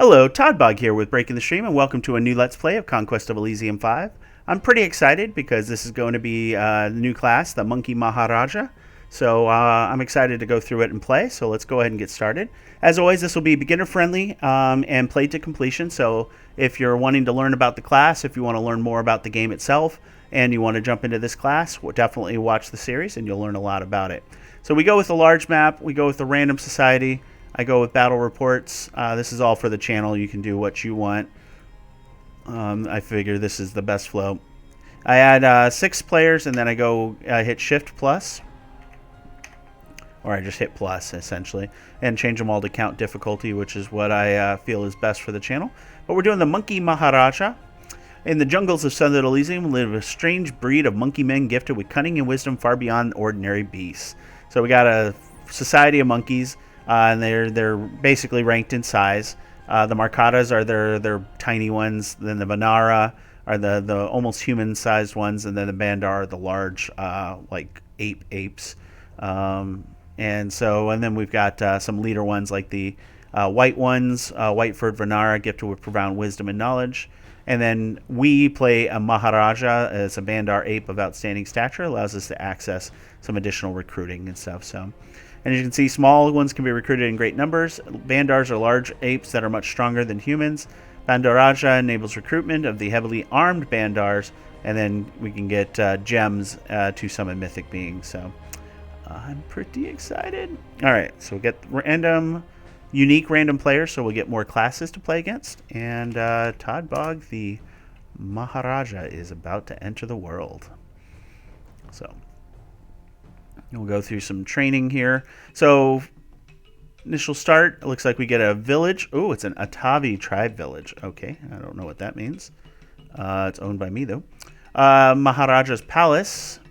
Hello, Toddbog here with Breaking the Stream, and welcome to a new Let's Play of Conquest of Elysium 5. I'm pretty excited because this is going to be the new class, the Monkey Maharaja. So I'm excited to go through it and play, so let's go ahead and get started. As always, this will be beginner-friendly and played to completion, so if you're wanting to learn about the class, if you want to learn more about the game itself, and you want to jump into this class, we'll definitely watch the series and you'll learn a lot about it. So we go with the large map, we go with the random society, I go with battle reports. This is all for the channel. You can do what you want. I figure this is the best flow. I add 6 players, and then I hit Shift plus, or I just hit plus essentially, and change them all to count difficulty, which is what I feel is best for the channel. But we're doing the Monkey Maharaja. In the jungles of Southern Elysium live a strange breed of monkey men gifted with cunning and wisdom far beyond ordinary beasts. So we got a society of monkeys. And they're basically ranked in size. The Marcadas are their tiny ones. Then the Vanara are the almost human-sized ones, and then the Bandar are the large, like apes. And then we've got some leader ones like the white ones, white-furred Vanara, gifted with profound wisdom and knowledge. And then we play a Maharaja as a Bandar ape of outstanding stature, allows us to access some additional recruiting and stuff. So. And as you can see, small ones can be recruited in great numbers. Bandars are large apes that are much stronger than humans. Bandaraja enables recruitment of the heavily armed Bandars, and then we can get gems to summon mythic beings. So I'm pretty excited. All right, so we'll get unique random players, so we'll get more classes to play against. And Toddbog, the Maharaja, is about to enter the world. So. We'll go through some training here. So, initial start, it looks like we get a village. Oh, it's an Atavi tribe village. Okay, I don't know what that means. It's owned by me, though. Maharaja's Palace.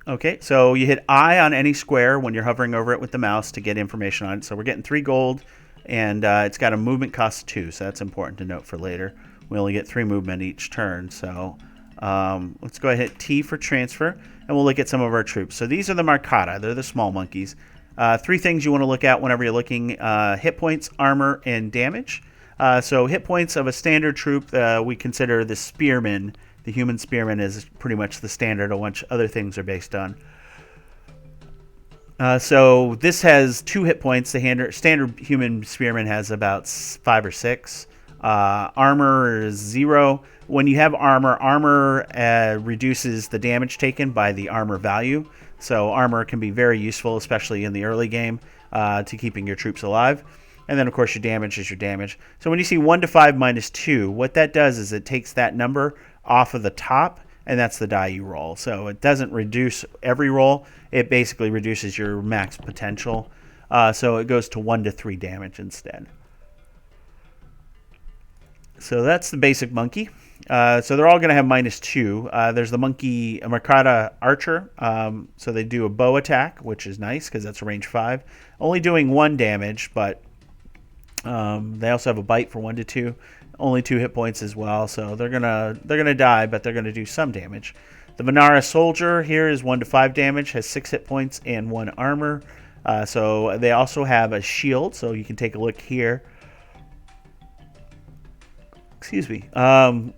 Okay, so you hit I on any square when you're hovering over it with the mouse to get information on it. So we're getting 3 gold, and it's got a movement cost 2, so that's important to note for later. We only get 3 movement each turn, so let's go ahead and hit T for transfer. And we'll look at some of our troops. So these are the Marcata. They're the small monkeys. 3 things you want to look at whenever you're looking: hit points, armor, and damage. So hit points of a standard troop, we consider the spearman. The human spearman is pretty much the standard on which other things are based on. So this has 2 hit points. The standard human spearman has about 5 or 6. Armor is 0. When you have armor reduces the damage taken by the armor value. So armor can be very useful, especially in the early game, to keeping your troops alive. And then, of course, your damage is your damage. So when you see 1 to 5 minus 2, what that does is it takes that number off of the top, and that's the die you roll. So it doesn't reduce every roll. It basically reduces your max potential. So it goes to 1 to 3 damage instead. So that's the basic monkey. So they're all going to have minus 2. There's the monkey Marcata Archer. So they do a bow attack, which is nice because that's a range 5. Only doing 1 damage, but they also have a bite for 1 to 2. Only 2 hit points as well. So they're gonna die, but they're gonna do some damage. The Vanara Soldier here is 1 to 5 damage, has 6 hit points and 1 armor. So they also have a shield. So you can take a look here.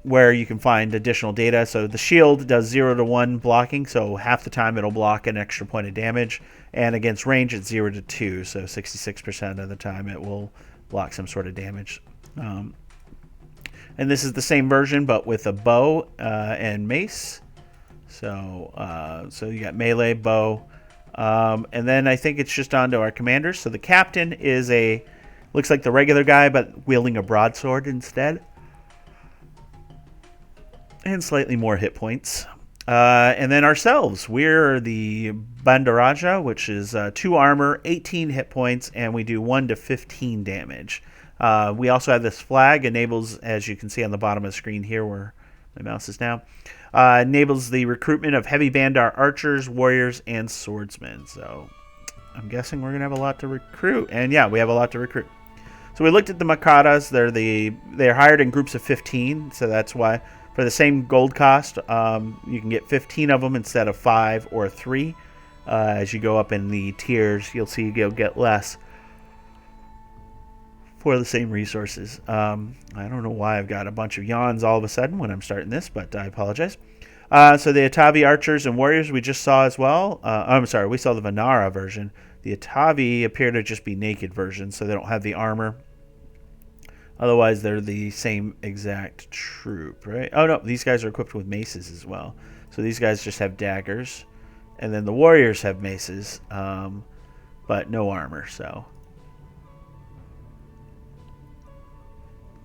Where you can find additional data. So the shield does 0 to 1 blocking, so half the time it'll block an extra point of damage, and against range it's 0 to 2, so 66% of the time it will block some sort of damage. And this is the same version, but with a bow and mace. So you got melee, bow, and then I think it's just on to our commanders. So the captain is looks like the regular guy, but wielding a broadsword instead. And slightly more hit points. And then ourselves, we're the Bandaraja, which is 2 armor, 18 hit points, and we do 1 to 15 damage. We also have this flag, enables, as you can see on the bottom of the screen here where my mouse is now, enables the recruitment of heavy Bandar archers, warriors, and swordsmen. So I'm guessing we're going to have a lot to recruit. And yeah, we have a lot to recruit. So we looked at the Makadas. They're hired in groups of 15, so that's why. For the same gold cost, you can get 15 of them instead of 5 or 3. As you go up in the tiers, you'll see you'll get less. for the same resources. I don't know why I've got a bunch of yawns all of a sudden when I'm starting this, but I apologize. So the Atavi archers and warriors we just saw as well. I'm sorry, we saw the Vanara version. The Atavi appear to just be naked versions, so they don't have the armor. Otherwise, they're the same exact troop, right? Oh, no, these guys are equipped with maces as well. So these guys just have daggers. And then the warriors have maces, but no armor, so...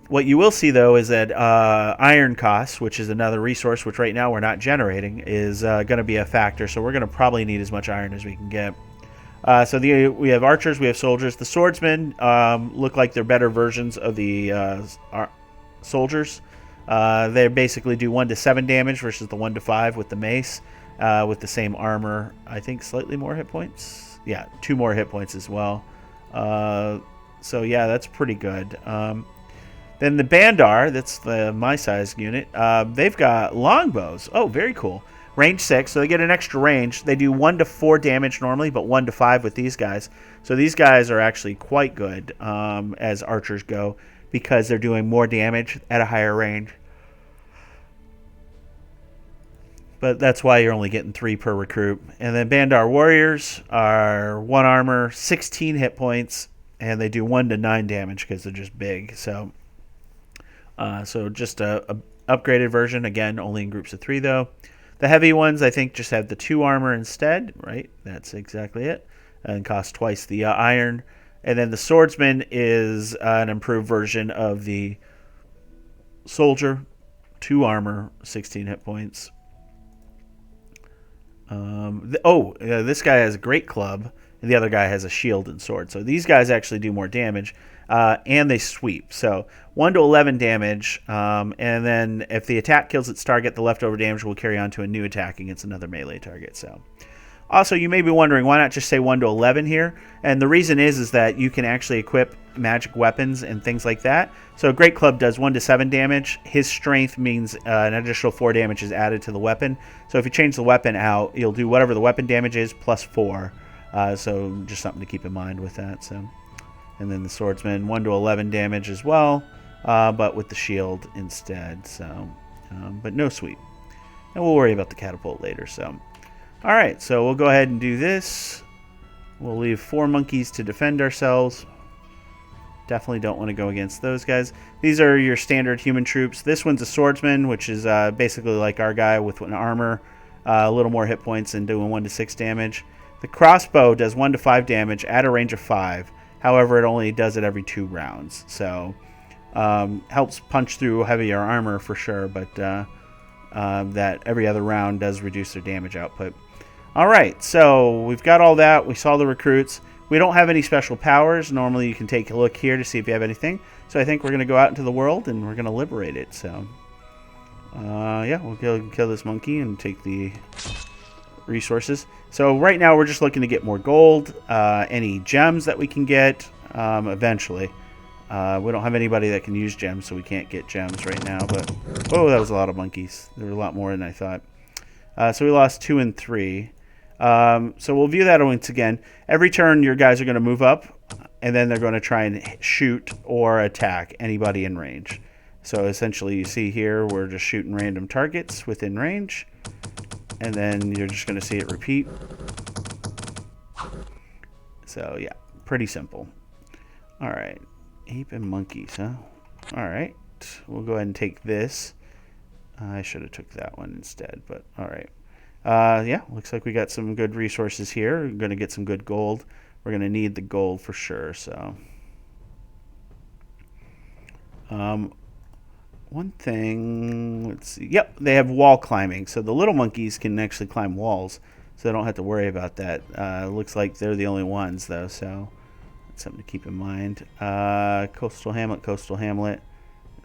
What you will see, though, is that iron costs, which is another resource, which right now we're not generating, is going to be a factor. So we're going to probably need as much iron as we can get. So we have archers, we have soldiers. The swordsmen look like they're better versions of the soldiers. They basically do 1 to 7 damage versus the 1 to 5 with the mace, with the same armor. I think slightly more hit points. Yeah, 2 more hit points as well. So yeah, that's pretty good. Then the Bandar, that's my size unit, they've got longbows. Oh, very cool. Range 6, so they get an extra range. They do 1 to 4 damage normally, but 1 to 5 with these guys. So these guys are actually quite good as archers go because they're doing more damage at a higher range. But that's why you're only getting 3 per recruit. And then Bandar warriors are 1 armor, 16 hit points, and they do 1 to 9 damage because they're just big. So just a upgraded version, again, only in groups of 3 though. The heavy ones, I think, just have the 2 armor instead, right? That's exactly it, and cost twice the iron. And then the swordsman is an improved version of the soldier, 2 armor, 16 hit points. This guy has a great club, and the other guy has a shield and sword. So these guys actually do more damage, and they sweep. So 1 to 11 damage, and then if the attack kills its target, the leftover damage will carry on to a new attack against another melee target. So, also, you may be wondering, why not just say 1 to 11 here? And the reason is that you can actually equip magic weapons and things like that. So a Great Club does 1 to 7 damage. His strength means an additional 4 damage is added to the weapon. So if you change the weapon out, you'll do whatever the weapon damage is plus 4. So just something to keep in mind with that. So, and then the swordsman, 1 to 11 damage as well, but with the shield instead. So, but no sweep. And we'll worry about the catapult later. So, all right. So we'll go ahead and do this. We'll leave 4 monkeys to defend ourselves. Definitely don't want to go against those guys. These are your standard human troops. This one's a swordsman, which is basically like our guy with an armor, a little more hit points and doing 1 to 6 damage. The crossbow does 1 to 5 damage at a range of 5. However, it only does it every 2 rounds. So, helps punch through heavier armor for sure, but that every other round does reduce their damage output. Alright, so we've got all that. We saw the recruits. We don't have any special powers. Normally you can take a look here to see if you have anything. So I think we're going to go out into the world and we're going to liberate it. So, yeah, we'll go kill this monkey and take the resources. So right now we're just looking to get more gold, any gems that we can get eventually. We don't have anybody that can use gems, so we can't get gems right now. But oh, that was a lot of monkeys. There were a lot more than I thought. So we lost 2 and 3. So we'll view that once again. Every turn your guys are going to move up, and then they're going to try and shoot or attack anybody in range. So essentially you see here we're just shooting random targets within range, and then you're just going to see it repeat. So yeah, pretty simple. Alright, ape and monkeys, huh? Alright, we'll go ahead and take this. I should have took that one instead, but alright. Yeah, looks like we got some good resources here. We're going to get some good gold. We're going to need the gold for sure. So, one thing, let's see. Yep, they have wall climbing. So the little monkeys can actually climb walls. So they don't have to worry about that. Looks like they're the only ones, though. So that's something to keep in mind. Coastal Hamlet,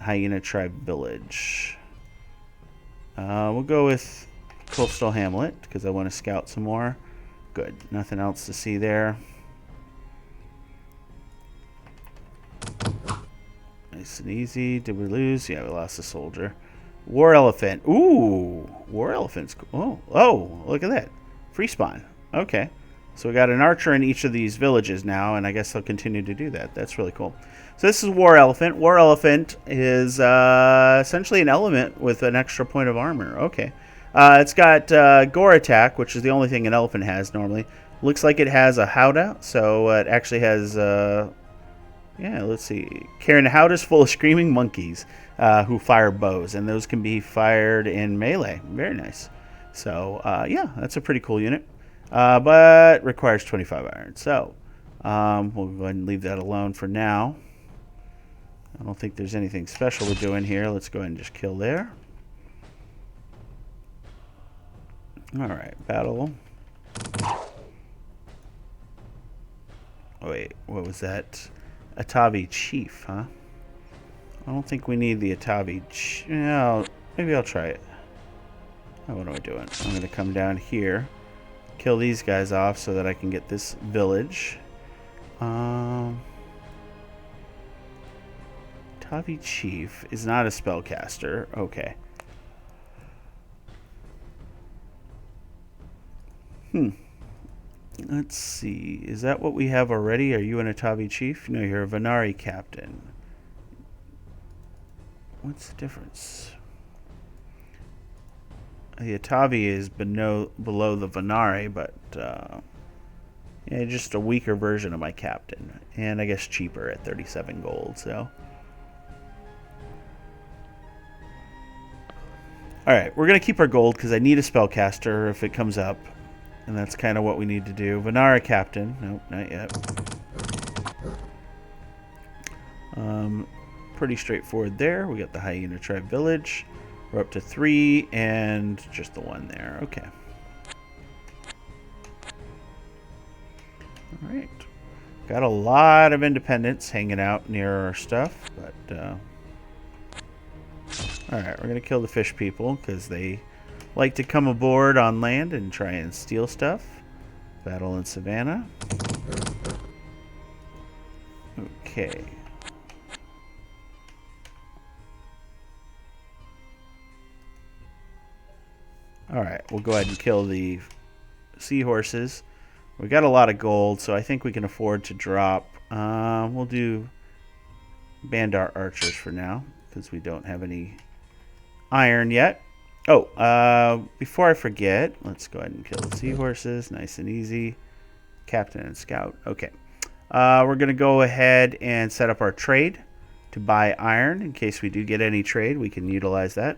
Hyena Tribe Village. We'll go with Coastal Hamlet because I want to scout some more. Good. Nothing else to see there. Nice and easy. Did we lose? Yeah, we lost a soldier. War Elephant. Ooh, War Elephant's cool. Oh, look at that. Free spawn. Okay. So we got an archer in each of these villages now, and I guess they'll continue to do that. That's really cool. So this is War Elephant. War Elephant is essentially an element with an extra point of armor. Okay. It's got Gore Attack, which is the only thing an elephant has normally. Looks like it has a Howdah, so it actually has... yeah, let's see. Carrying Howdahs full of screaming monkeys who fire bows, and those can be fired in melee. Very nice. So, yeah, that's a pretty cool unit. But requires 25 iron. So, we'll go ahead and leave that alone for now. I don't think there's anything special we're doing here. Let's go ahead and just kill there. Alright, battle. Oh, wait, what was that? Atavi Chief, huh? I don't think we need the Atavi Chief. Yeah, maybe I'll try it. Oh, what am I doing? I'm going to come down here, kill these guys off so that I can get this village. Atavi Chief is not a spellcaster. Okay. Let's see. Is that what we have already? Are you an Atavi Chief? No, you're a Vanari Captain. What's the difference? The Atavi is below the Vanari, but yeah, just a weaker version of my Captain. And I guess cheaper at 37 gold, so... Alright, we're going to keep our gold because I need a spellcaster if it comes up. And that's kind of what we need to do. Vanara Captain. Nope, not yet. Pretty straightforward there. We got the Hyena Tribe Village. We're up to 3 and just the 1 there. Okay. Alright. Got a lot of independents hanging out near our stuff, but alright, we're going to kill the fish people because they like to come aboard on land and try and steal stuff. Battle in Savannah. Okay. Alright, we'll go ahead and kill the seahorses. We got a lot of gold, so I think we can afford to drop. We'll do Bandar archers for now, because we don't have any iron yet. Oh, before I forget, let's go ahead and kill the seahorses. Nice and easy. Captain and scout. Okay. We're going to go ahead and set up our trade to buy iron. In case we do get any trade, we can utilize that.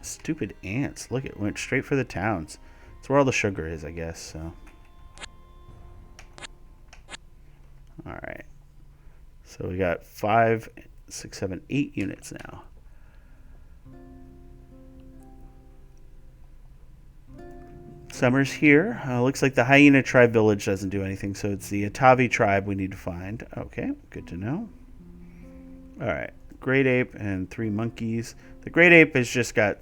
Stupid ants. Look, it went straight for the towns. It's where all the sugar is, I guess. So, alright. So we got 5, 6, 7, 8 units now. Summer's here. Looks like the Hyena Tribe Village doesn't do anything, so it's the Atavi Tribe we need to find. Okay, good to know. Alright, Great Ape and 3 monkeys. The Great Ape has just got...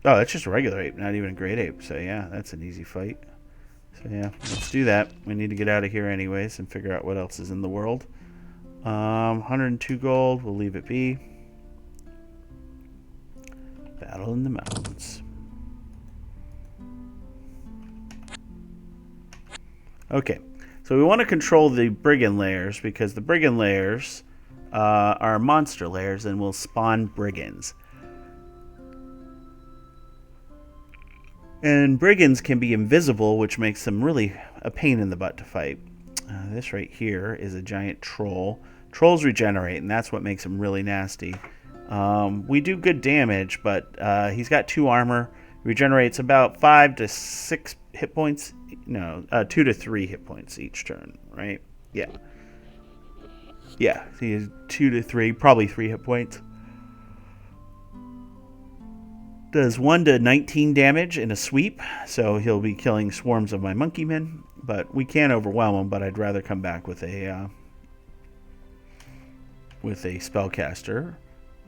Oh, that's just a regular ape, not even a Great Ape. So yeah, that's an easy fight. So yeah, let's do that. We need to get out of here anyways and figure out what else is in the world. 102 gold, we'll leave it be. Battle in the mountains. Okay, so we want to control the brigand layers because the brigand layers are monster layers and will spawn brigands. And brigands can be invisible, which makes them really a pain in the butt to fight. This right here is a giant troll. Trolls regenerate, and that's what makes them really nasty. We do good damage, but he's got 2 armor. Regenerates about 5 to 6 hit points. No, 2 to 3 hit points each turn, right? Yeah. Yeah, he has 2 to 3, probably 3 hit points. Does 1 to 19 damage in a sweep, so he'll be killing swarms of my monkey men. But we can overwhelm him, but I'd rather come back with a spellcaster.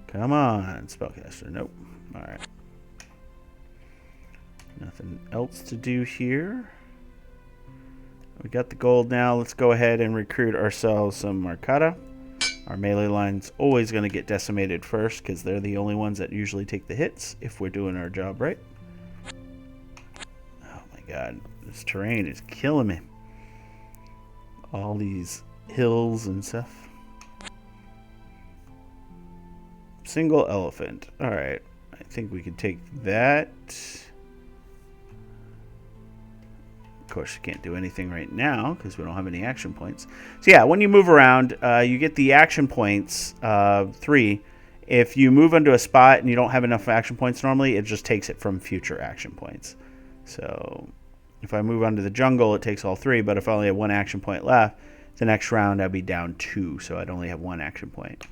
Come on, spellcaster. Nope. All right. Nothing else to do here. We got the gold now. Let's go ahead and recruit ourselves some Marcata. Our melee line's always going to get decimated first because they're the only ones that usually take the hits if we're doing our job right. Oh my god. This terrain is killing me. All these hills and stuff. Single elephant. Alright. I think we can take that. Of course, you can't do anything right now because we don't have any action points. So yeah, when you move around, you get the action points, 3. If you move into a spot and you don't have enough action points normally, it just takes it from future action points. So if I move onto the jungle, it takes all 3, but if I only have 1 action point left, the next round I'd be down 2, so I'd only have 1 action point.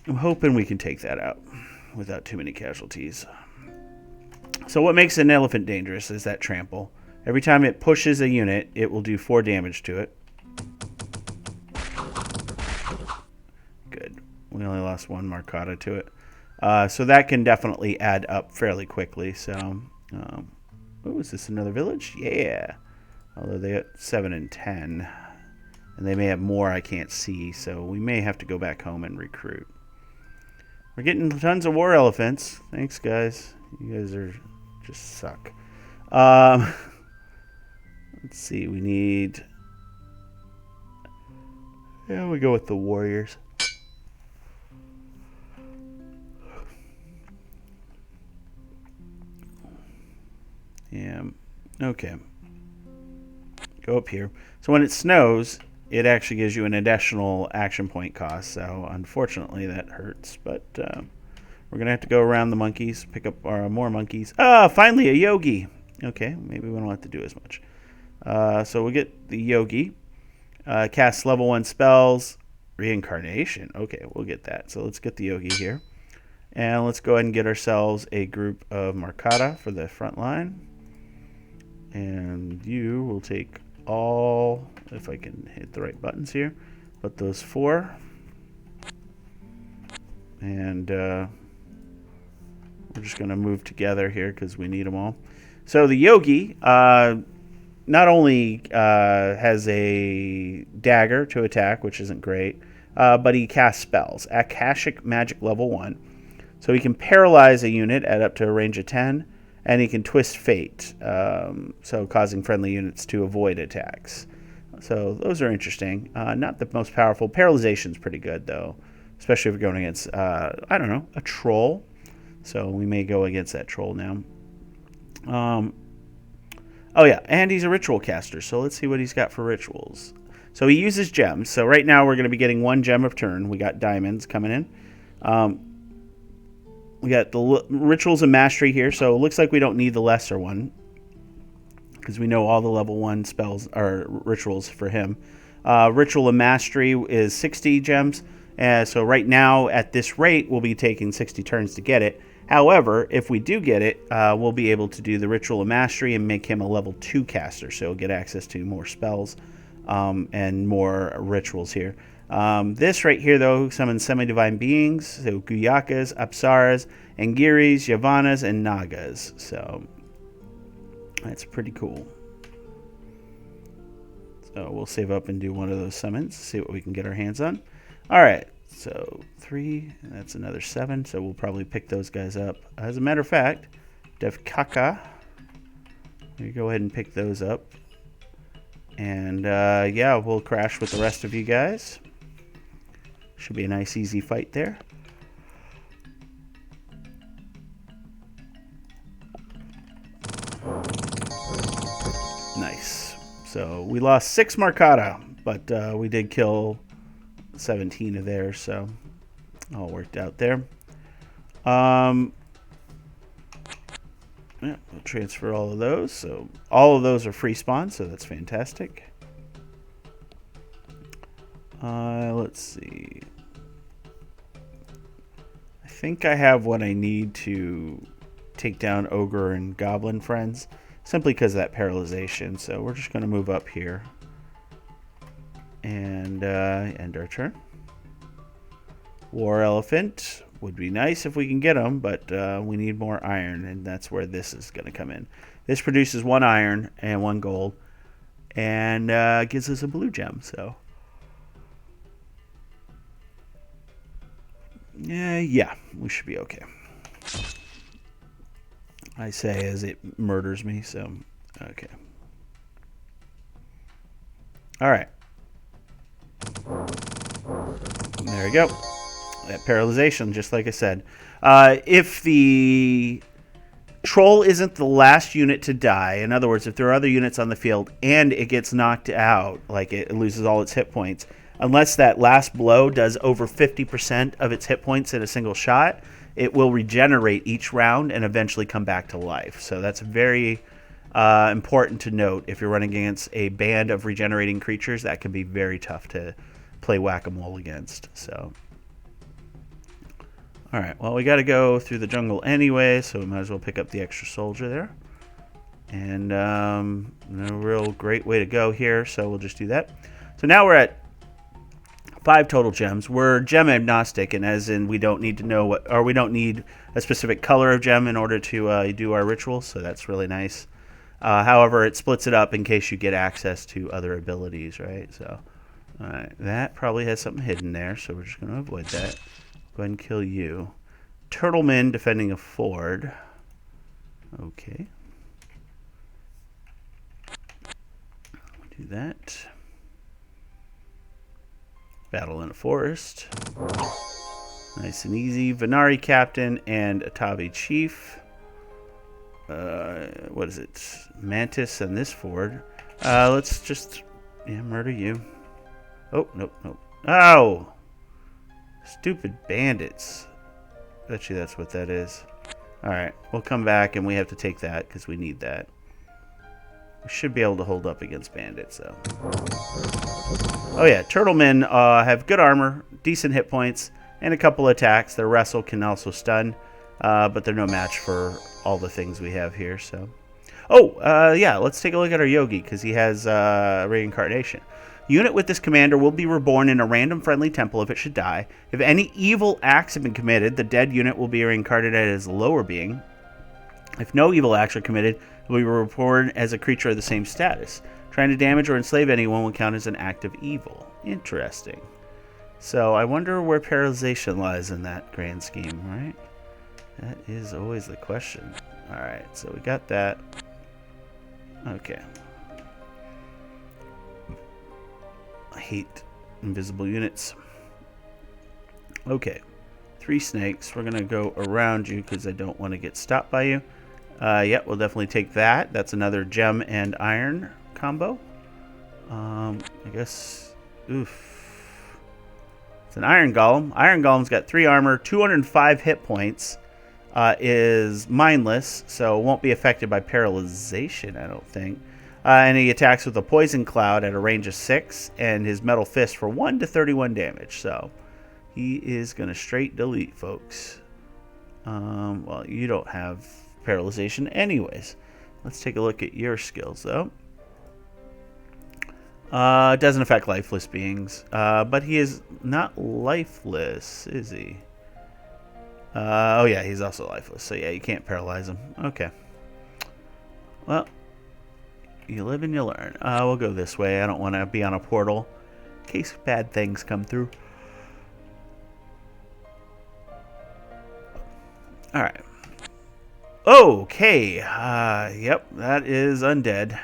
I'm hoping we can take that out without too many casualties. So what makes an elephant dangerous is that trample. Every time it pushes a unit, it will do 4 damage to it. Good. We only lost 1 Marcata to it. So that can definitely add up fairly quickly. So, oh, is this another village? Yeah. Although they got 7 and 10. And they may have more I can't see, so we may have to go back home and recruit. We're getting tons of war elephants. Thanks, guys. You guys are just suck. Let's see. We need... Yeah, we go with the warriors. Yeah. Okay. Go up here. So when it snows, it actually gives you an additional action point cost. So unfortunately, that hurts. But we're going to have to go around the monkeys, pick up more monkeys. Ah, finally a yogi. Okay, maybe we don't have to do as much. So we get the yogi. Cast level 1 spells. Reincarnation. Okay, we'll get that. So let's get the yogi here. And let's go ahead and get ourselves a group of Marcata for the front line. And you will take all, if I can hit the right buttons here, but those 4. And we're just going to move together here because we need them all. So the yogi not only has a dagger to attack, which isn't great, but he casts spells. Akashic Magic level 1. So he can paralyze a unit at up to a range of 10, and he can twist fate, so causing friendly units to avoid attacks. So those are interesting. Not the most powerful. Paralyzation's pretty good, though, especially if you're going against, I don't know, a troll. So we may go against that troll now. Oh, yeah, and he's a ritual caster, so let's see what he's got for rituals. So he uses gems. So right now we're going to be getting 1 gem of turn. We got diamonds coming in. We got the rituals of mastery here, so it looks like we don't need the lesser one because we know all the level 1 spells are rituals for him. Ritual of mastery is 60 gems, so right now at this rate we'll be taking 60 turns to get it. However, if we do get it, we'll be able to do the ritual of mastery and make him a level 2 caster, so he'll get access to more spells and more rituals here. This right here, though, summons semi-divine beings, so Guyakas, Apsaras, Angiris, Yavanas, and Nagas. So that's pretty cool. So we'll save up and do one of those summons, see what we can get our hands on. All right, so 3, that's another 7, so we'll probably pick those guys up. As a matter of fact, Devkaka, we go ahead and pick those up. And yeah, we'll crash with the rest of you guys. Should be a nice, easy fight there. Nice. So we lost 6 Marcata, but we did kill 17 of theirs, so all worked out there. Yeah, we'll transfer all of those. So all of those are free spawns, so that's fantastic. Let's see. I think I have what I need to take down Ogre and Goblin friends, simply because of that paralyzation. So we're just going to move up here and end our turn. War Elephant would be nice if we can get them, but we need more iron, and that's where this is going to come in. This produces 1 iron and 1 gold, and gives us a blue gem. So yeah, we should be okay. I say as it murders me, so okay. Alright. There we go. That paralyzation, just like I said. If the troll isn't the last unit to die, in other words, if there are other units on the field and it gets knocked out, like it loses all its hit points, unless that last blow does over 50% of its hit points in a single shot, it will regenerate each round and eventually come back to life. So that's very important to note. If you're running against a band of regenerating creatures, that can be very tough to play whack-a-mole against. So, all right. Well, we got to go through the jungle anyway, so we might as well pick up the extra soldier there. And no real great way to go here, so we'll just do that. So now we're at 5 total gems. We're gem agnostic, and as in we don't need to know what, or we don't need a specific color of gem in order to do our rituals. So that's really nice. However, it splits it up in case you get access to other abilities, right? So, all right, that probably has something hidden there, so we're just going to avoid that. Go ahead and kill you. Turtleman defending a ford. Okay. Do that. Battle in a forest. Nice and easy. Venari captain and Atavi chief. What is it? Mantis and this ford. Let's just murder you. Oh, nope, nope. Oh! Stupid bandits. Bet you that's what that is. Alright, we'll come back and we have to take that because we need that. We should be able to hold up against bandits, though. Oh yeah, turtlemen have good armor, decent hit points, and a couple attacks. Their wrestle can also stun, but they're no match for all the things we have here. So, yeah, let's take a look at our yogi because he has reincarnation. Unit with this commander will be reborn in a random friendly temple if it should die. If any evil acts have been committed, the dead unit will be reincarnated as a lower being. If no evil acts are committed, it will be reborn as a creature of the same status. Trying to damage or enslave anyone will count as an act of evil. Interesting. So I wonder where paralyzation lies in that grand scheme, right? That is always the question. Alright, so we got that. Okay. I hate invisible units. Okay. 3 snakes. We're going to go around you because I don't want to get stopped by you. Yeah, we'll definitely take that. That's another gem and iron combo. I guess... Oof. It's an iron golem. Iron golem's got 3 armor, 205 hit points. Is mindless, so won't be affected by paralyzation, I don't think. And he attacks with a poison cloud at a range of 6, and his metal fist for 1 to 31 damage. So he is going to straight delete, folks. Well, you don't have paralyzation anyways. Let's take a look at your skills, though. It doesn't affect lifeless beings, but he is not lifeless, is he? Oh yeah, he's also lifeless, so yeah, you can't paralyze him. Okay. Well, you live and you learn. We'll go this way. I don't want to be on a portal in case bad things come through. Alright. Okay. Yep, that is undead.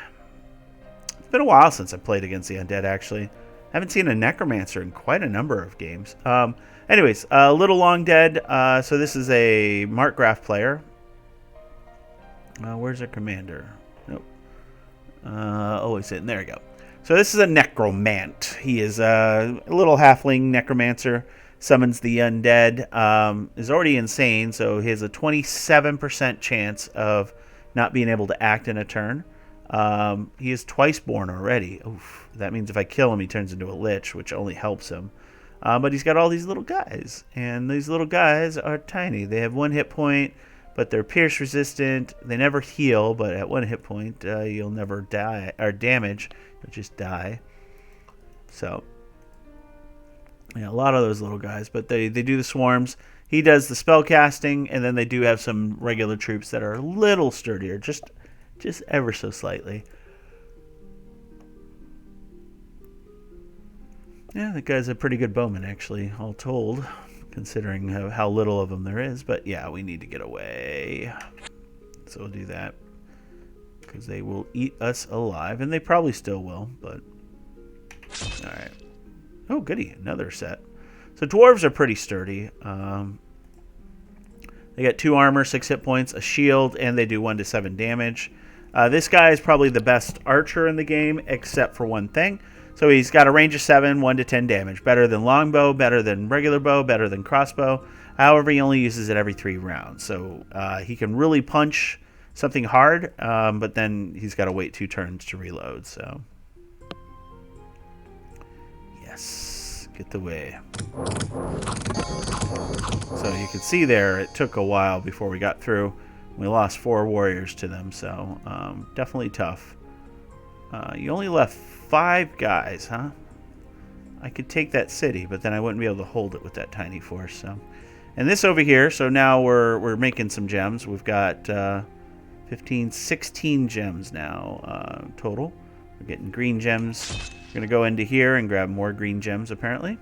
It's been a while since I played against the undead, actually. I haven't seen a necromancer in quite a number of games. Anyways, Little Long Dead. So this is a Mark Graf player. Where's our commander? Nope. Oh, he's sitting. There we go. So this is a necromant. He is a little halfling necromancer. Summons the undead. Is already insane, so he has a 27% chance of not being able to act in a turn. He is twice born already. Oof. That means if I kill him, he turns into a lich, which only helps him. But he's got all these little guys, and these little guys are tiny. They have 1 hit point, but they're pierce resistant. They never heal, but at 1 hit point, you'll never die or damage. You'll just die. So, yeah, a lot of those little guys, but they do the swarms. He does the spell casting, and then they do have some regular troops that are a little sturdier, just ever so slightly. Yeah, that guy's a pretty good bowman, actually, all told, considering how little of them there is. But yeah, we need to get away. So we'll do that. Because they will eat us alive. And they probably still will, but... Alright. Oh, goody. Another set. So dwarves are pretty sturdy. They got 2 armor, 6 hit points, a shield, and they do 1 to 7 damage. This guy is probably the best archer in the game, except for one thing. So he's got a range of 7, 1 to 10 damage. Better than longbow, better than regular bow, better than crossbow. However, he only uses it every 3 rounds. So he can really punch something hard, but then he's got to wait 2 turns to reload. So yes, get the way. So you can see there, it took a while before we got through. We lost 4 warriors to them, so definitely tough. You only left 5 guys, huh? I could take that city, but then I wouldn't be able to hold it with that tiny force. So, and this over here, so now we're making some gems. We've got 15, 16 gems now total. We're getting green gems. We're going to go into here and grab more green gems, apparently.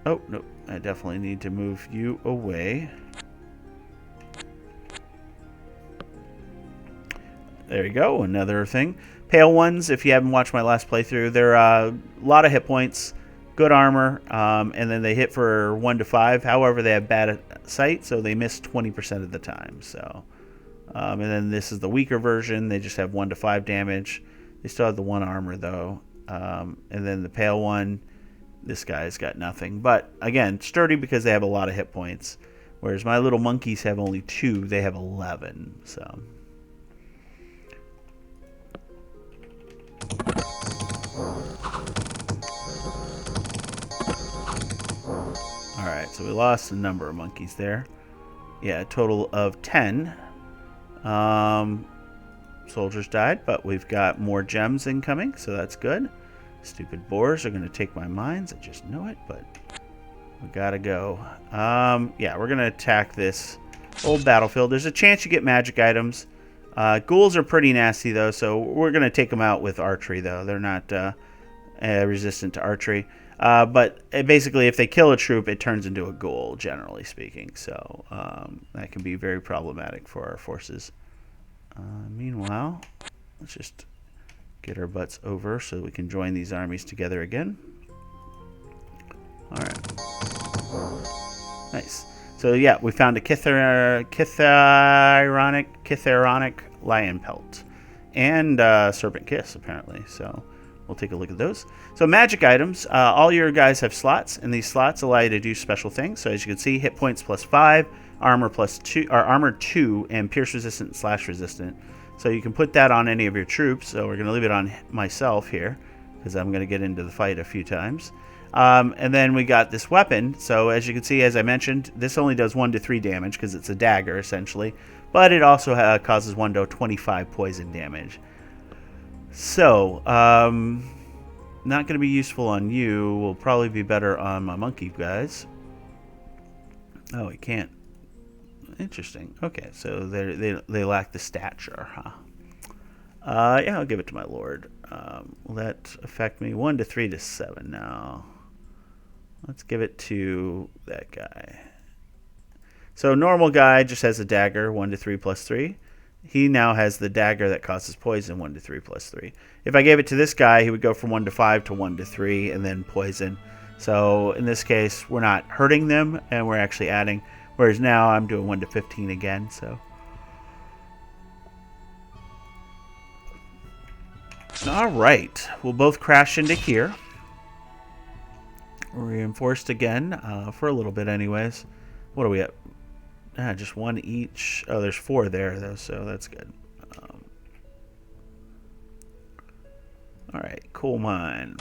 Oh, no. I definitely need to move you away. There you go. Another thing. Pale ones, if you haven't watched my last playthrough, they're a lot of hit points, good armor, and then they hit for 1 to 5. However, they have bad sight, so they miss 20% of the time. So, and then this is the weaker version. They just have 1 to 5 damage. They still have the 1 armor, though. And then the pale one, this guy's got nothing. But, again, sturdy because they have a lot of hit points. Whereas my little monkeys have only 2. They have 11, so... Alright, so we lost a number of monkeys there. Yeah, a total of 10 soldiers died, but we've got more gems incoming, so that's good. Stupid boars are going to take my mines. I just know it, but we gotta go. Yeah, we're going to attack this old battlefield. There's a chance you get magic items. Ghouls are pretty nasty, though, so we're going to take them out with archery, though. They're not resistant to archery. But basically, if they kill a troop, it turns into a ghoul, generally speaking. So that can be very problematic for our forces. Meanwhile, let's just get our butts over so we can join these armies together again. All right. Nice. So yeah, we found a Chitheronic lion pelt and serpent kiss, apparently. So we'll take a look at those. So magic items, all your guys have slots, and these slots allow you to do special things. So as you can see, hit points +5, armor +2, or armor 2, and pierce resistant / resistant. So you can put that on any of your troops. So we're going to leave it on myself here because I'm going to get into the fight a few times. And then we got this weapon. So as you can see, as I mentioned, this only does 1 to 3 damage because it's a dagger essentially, but it also causes 1 to 25 poison damage. So not going to be useful on you. Will probably be better on my monkey guys. Oh, it can't. Interesting. Okay, so they lack the stature, huh? Yeah, I'll give it to my lord. Will that affect me? 1 to 3 to 7 now. Let's give it to that guy. So normal guy just has a dagger, 1 to 3 +3. He now has the dagger that causes poison, 1 to 3 +3. If I gave it to this guy, he would go from 1 to 5 to 1 to 3, and then poison. So in this case, we're not hurting them, and we're actually adding. Whereas now I'm doing 1 to 15 again. So, all right, we'll both crash into here. Reinforced again for a little bit, anyways. What are we at? Just 1 each. Oh, there's 4 there though, so that's good. All right, coal mine.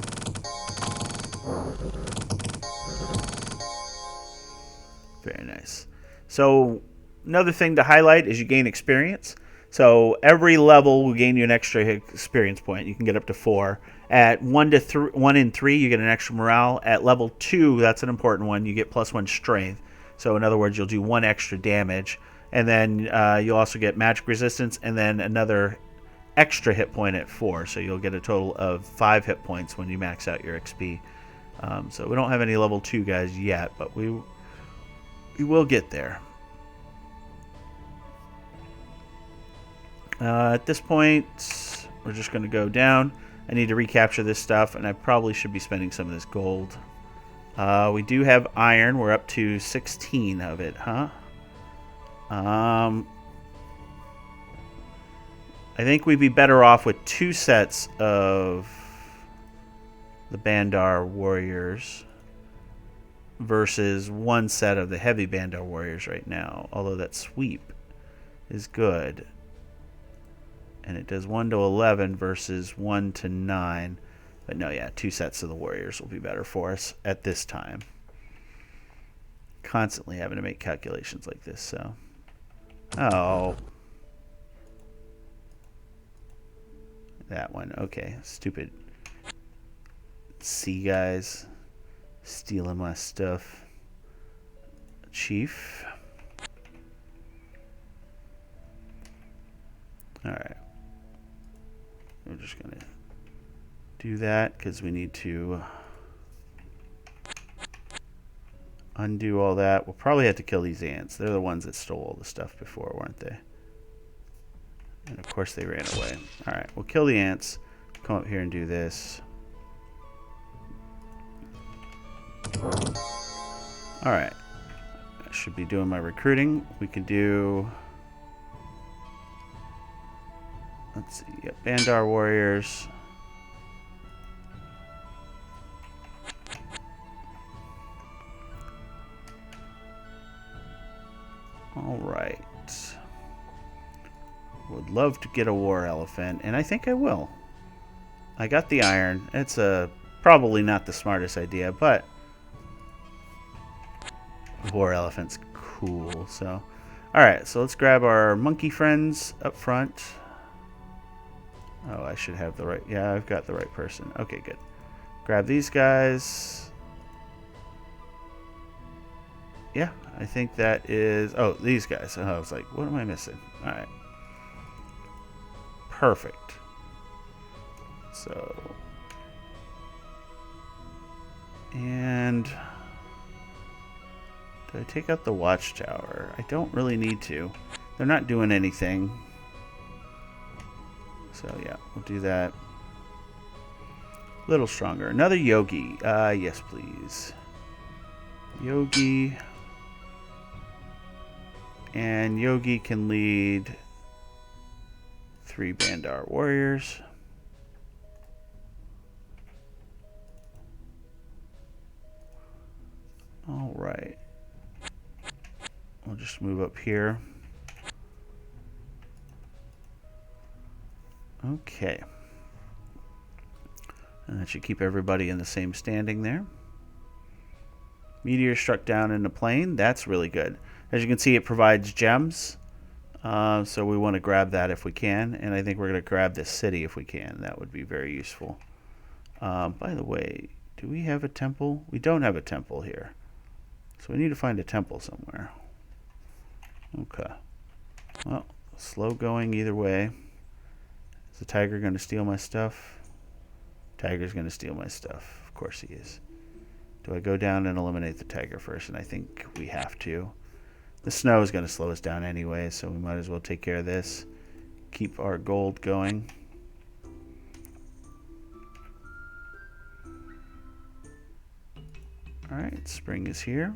Very nice. So another thing to highlight is you gain experience. So every level will gain you an extra experience point. You can get up to 4. At 1 and 3, you get an extra morale. At level 2, that's an important one. You get +1 strength. So in other words, you'll do 1 extra damage, and then you'll also get magic resistance, and then another extra hit point at 4. So you'll get a total of 5 hit points when you max out your XP. So we don't have any level 2 guys yet, but we will get there. At this point, we're just going to go down. I need to recapture this stuff, and I probably should be spending some of this gold. We do have iron. We're up to 16 of it, huh? I think we'd be better off with 2 sets of the Bandar warriors versus 1 set of the heavy Bandar warriors right now. Although that sweep is good. And it does 1 to 11 versus 1 to 9. But no, yeah, 2 sets of the warriors will be better for us at this time. Constantly having to make calculations like this, so. Oh. That one. Okay, stupid sea guys stealing my stuff. Chief. Alright. We're just going to do that because we need to undo all that. We'll probably have to kill these ants. They're the ones that stole all the stuff before, weren't they? And of course they ran away. Alright, we'll kill the ants. Come up here and do this. Alright. I should be doing my recruiting. We can do... Let's see. Yep, Bandar warriors. Alright. Would love to get a war elephant, and I think I will. I got the iron. It's probably not the smartest idea, but war elephant's cool. So, alright, so let's grab our monkey friends up front. Oh, I should have the right... Yeah, I've got the right person. Okay, good. Grab these guys. Yeah, I think that is... Oh, these guys. Oh, I was like, what am I missing? Alright. Perfect. So... And... Do I take out the watchtower? I don't really need to. They're not doing anything. So yeah, we'll do that. A little stronger. Another yogi. Yes, please. Yogi. And yogi can lead 3 Bandar warriors. All right. We'll just move up here. Okay. And that should keep everybody in the same standing there. Meteor struck down in the plane. That's really good. As you can see, it provides gems. So we want to grab that if we can. And I think we're going to grab this city if we can. That would be very useful. By the way, do we have a temple? We don't have a temple here. So we need to find a temple somewhere. Okay. Well, slow going either way. Is the tiger going to steal my stuff? Tiger's going to steal my stuff. Of course he is. Do I go down and eliminate the tiger first? And I think we have to. The snow is going to slow us down anyway, so we might as well take care of this. Keep our gold going. Alright, spring is here.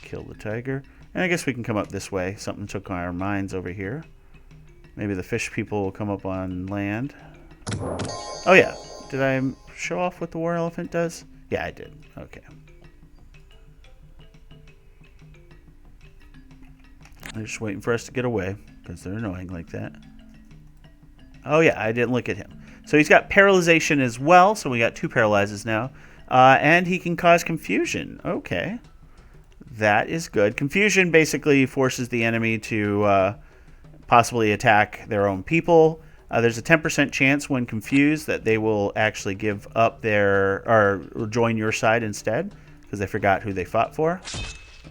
Kill the tiger. And I guess we can come up this way. Something took our minds over here. Maybe the fish people will come up on land. Oh yeah. Did I show off what the war elephant does? Yeah, I did. Okay. They're just waiting for us to get away because they're annoying like that. Oh yeah, I didn't look at him. So he's got paralyzation as well. So we got 2 paralyzes now. And he can cause confusion. Okay. That is good. Confusion basically forces the enemy to possibly attack their own people. There's a 10% chance when confused that they will actually give up their... or join your side instead because they forgot who they fought for.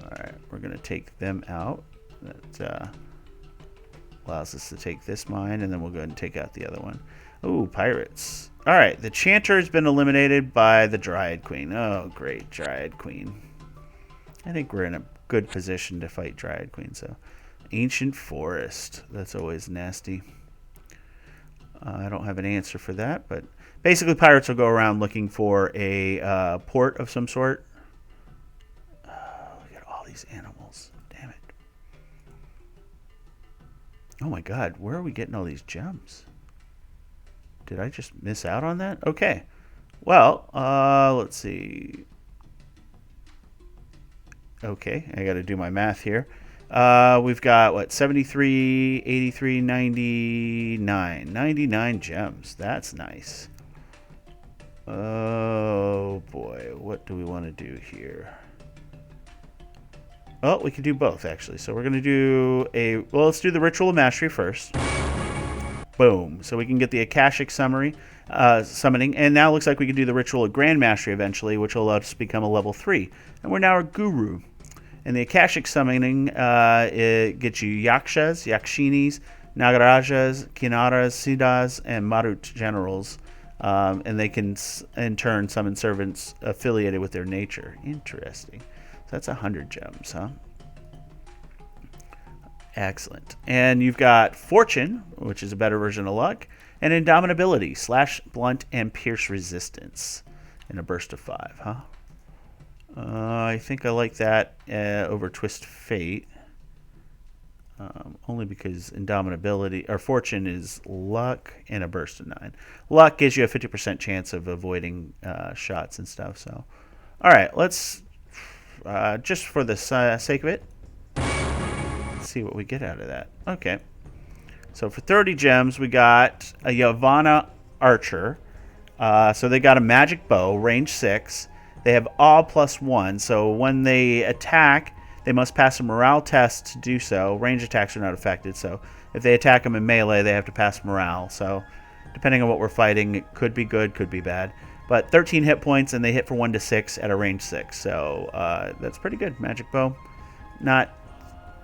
Alright, we're going to take them out. That allows us to take this mine, and then we'll go ahead and take out the other one. Ooh, pirates. Alright, the Chanter has been eliminated by the Dryad Queen. Oh, great, Dryad Queen. I think we're in a good position to fight Dryad Queen. So, ancient forest. That's always nasty. I don't have an answer for that, but basically pirates will go around looking for a port of some sort. Look at all these animals. Damn it. Oh my god, where are we getting all these gems? Did I just miss out on that? Okay. Well, let's see. Okay, I got to do my math here. We've got, what, 73, 83, 99. 99 gems. That's nice. Oh, boy. What do we want to do here? Oh, we can do both, actually. So we're going to do well, let's do the Ritual of Mastery first. Boom. So we can get the Akashic summoning. And now it looks like we can do the Ritual of Grand Mastery eventually, which will allow us to become a level 3. And we're now a Guru. And the Akashic summoning, it gets you Yakshas, Yakshinis, Nagarajas, Kinnaras, Siddhas, and Marut generals. And they can, in turn, summon servants affiliated with their nature. Interesting. So that's 100 gems, huh? Excellent. And you've got Fortune, which is a better version of luck, and Indomitability, slash, blunt, and pierce resistance in a burst of 5, huh? I think I like that over Twist Fate. Only because Indomitability, or Fortune is luck and a burst of 9. Luck gives you a 50% chance of avoiding shots and stuff. So, all right, let's, just for the sake of it, see what we get out of that. Okay. So for 30 gems, we got a Yavanna Archer. So they got a magic bow, range 6. They have all +1. So when they attack, they must pass a morale test to do so. Range attacks are not affected. So if they attack them in melee, they have to pass morale. So depending on what we're fighting, it could be good, could be bad. But 13 hit points, and they hit for 1 to 6 at a range 6. So that's pretty good. Magic bow. Not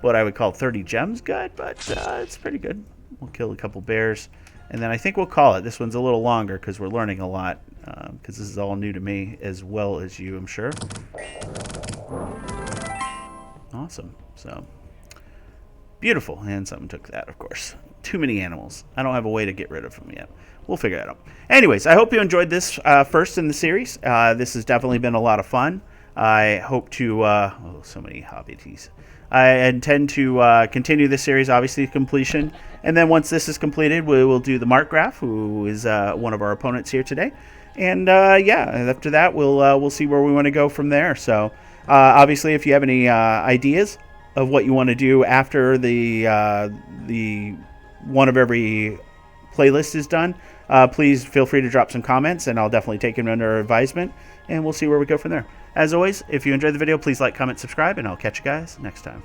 what I would call 30 gems good, but it's pretty good. We'll kill a couple bears, and then I think we'll call it. This one's a little longer because we're learning a lot, because this is all new to me as well as you, I'm sure. Awesome. So beautiful. And someone took that, of course. Too many animals. I don't have a way to get rid of them yet. We'll figure that out. Anyways, I hope you enjoyed this first in the series. This has definitely been a lot of fun. I hope to... oh, so many hobbities. I intend to continue this series, obviously, to completion. And then once this is completed, we will do the Mark Graph, who is one of our opponents here today. And yeah, after that, we'll see where we want to go from there. So obviously, if you have any ideas of what you want to do after the one of every playlist is done, please feel free to drop some comments, and I'll definitely take them under advisement. And we'll see where we go from there. As always, if you enjoyed the video, please like, comment, subscribe, and I'll catch you guys next time.